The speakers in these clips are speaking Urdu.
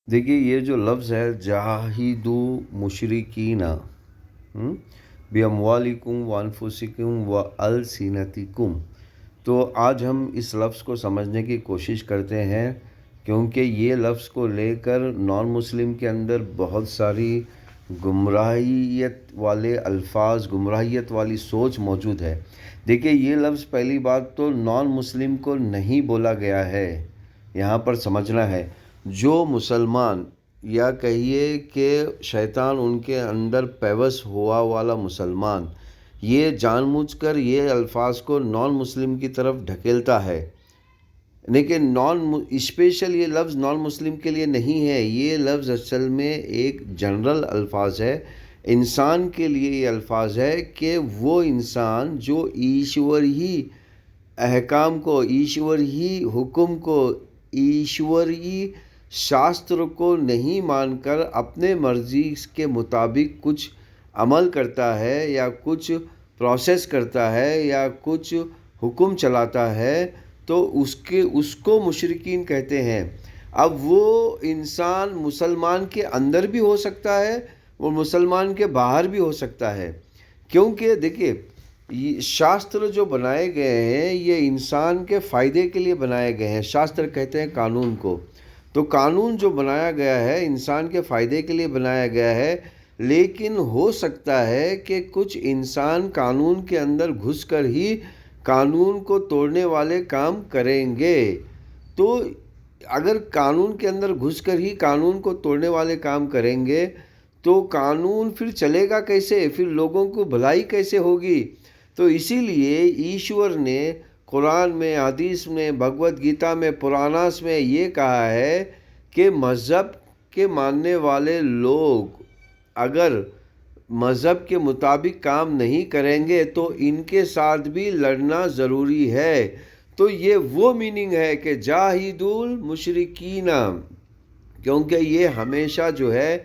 دیکھیے یہ جو لفظ ہے جاہدو مشرکینا باموالکم وانفسکم والسنتکم، تو آج ہم اس لفظ کو سمجھنے کی کوشش کرتے ہیں، کیونکہ یہ لفظ کو لے کر نان مسلم کے اندر بہت ساری گمراہیت والے الفاظ، گمراہیت والی سوچ موجود ہے۔ دیکھیے یہ لفظ پہلی بات تو نان مسلم کو نہیں بولا گیا ہے، یہاں پر سمجھنا ہے۔ جو مسلمان یا کہیے کہ شیطان ان کے اندر پیوست ہوا والا مسلمان یہ جان بوجھ کر یہ الفاظ کو نان مسلم کی طرف ڈھکیلتا ہے، لیکن اسپیشل یہ لفظ نان مسلم کے لیے نہیں ہے۔ یہ لفظ اصل میں ایک جنرل الفاظ ہے، انسان کے لیے یہ الفاظ ہے کہ وہ انسان جو ایشور ہی احکام کو، ایشور ہی حکم کو، ایشوری شاستر کو نہیں مان کر اپنے مرضی کے مطابق کچھ عمل کرتا ہے یا کچھ پروسیس کرتا ہے یا کچھ حکم چلاتا ہے، تو اس کو مشرکین کہتے ہیں۔ اب وہ انسان مسلمان کے اندر بھی ہو سکتا ہے، وہ مسلمان کے باہر بھی ہو سکتا ہے، کیونکہ دیکھیے شاستر جو بنائے گئے ہیں یہ انسان کے فائدے کے لیے بنائے گئے ہیں۔ شاستر کہتے ہیں قانون کو، تو قانون جو بنایا گیا ہے انسان کے فائدے کے لیے بنایا گیا ہے، لیکن ہو سکتا ہے کہ کچھ انسان قانون کے اندر گھس کر ہی قانون کو توڑنے والے کام کریں گے۔ تو اگر قانون کے اندر گھس کر ہی قانون کو توڑنے والے کام کریں گے تو قانون پھر چلے گا کیسے؟ پھر لوگوں کو بھلائی کیسے ہوگی؟ تو اسی لیے ایشور نے قرآن میں، حدیث میں، بھگوت گیتا میں، پراناس میں یہ کہا ہے کہ مذہب کے ماننے والے لوگ اگر مذہب کے مطابق کام نہیں کریں گے تو ان کے ساتھ بھی لڑنا ضروری ہے۔ تو یہ وہ میننگ ہے کہ جاہدوا المشرکین، کیونکہ یہ ہمیشہ جو ہے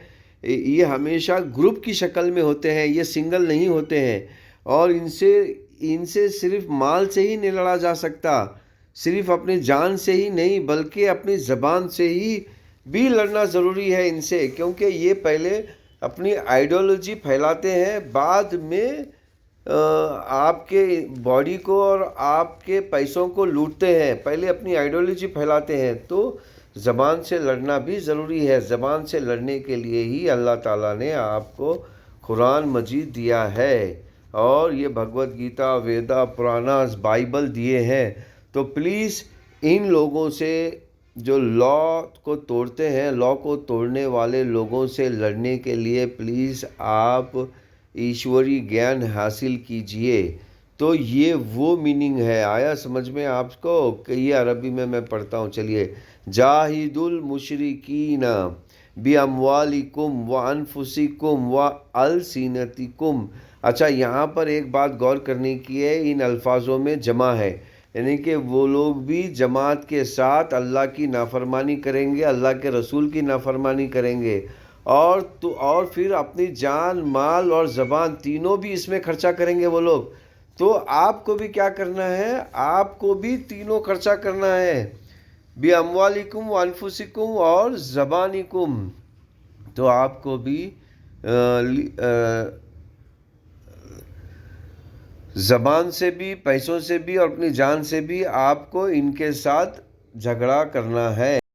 یہ ہمیشہ گروپ کی شکل میں ہوتے ہیں، یہ سنگل نہیں ہوتے ہیں، اور ان سے صرف مال سے ہی نہیں لڑا جا سکتا، صرف اپنی جان سے ہی نہیں بلکہ اپنی زبان سے ہی بھی لڑنا ضروری ہے ان سے، کیونکہ یہ پہلے اپنی آئیڈیالوجی پھیلاتے ہیں، بعد میں آپ کے باڈی کو اور آپ کے پیسوں کو لوٹتے ہیں، پہلے اپنی آئیڈیالوجی پھیلاتے ہیں۔ تو زبان سے لڑنا بھی ضروری ہے۔ زبان سے لڑنے کے لیے ہی اللہ تعالیٰ نے آپ کو قرآن مجید دیا ہے، اور یہ بھگوت گیتا، ویدا، پراناس، بائبل دیے ہیں۔ تو پلیز ان لوگوں سے جو لا کو توڑتے ہیں، لا کو توڑنے والے لوگوں سے لڑنے کے لیے پلیز آپ ایشوری گیان حاصل کیجئے۔ تو یہ وہ میننگ ہے، آیا سمجھ میں آپ کو؟ کہ یہ عربی میں پڑھتا ہوں، چلیے۔ جاہدوا المشرکین باموالکم وانفسکم والسنتکم۔ اچھا، یہاں پر ایک بات غور کرنے کی ہے، ان الفاظوں میں جمع ہے، یعنی کہ وہ لوگ بھی جماعت کے ساتھ اللہ کی نافرمانی کریں گے، اللہ کے رسول کی نافرمانی کریں گے، اور پھر اپنی جان، مال اور زبان تینوں بھی اس میں خرچہ کریں گے وہ لوگ۔ تو آپ کو بھی کیا کرنا ہے؟ آپ کو بھی تینوں خرچہ کرنا ہے، باموالکم وانفسکم اور زبانکم۔ تو آپ کو بھی زبان سے بھی، پیسوں سے بھی اور اپنی جان سے بھی آپ کو ان کے ساتھ جھگڑا کرنا ہے۔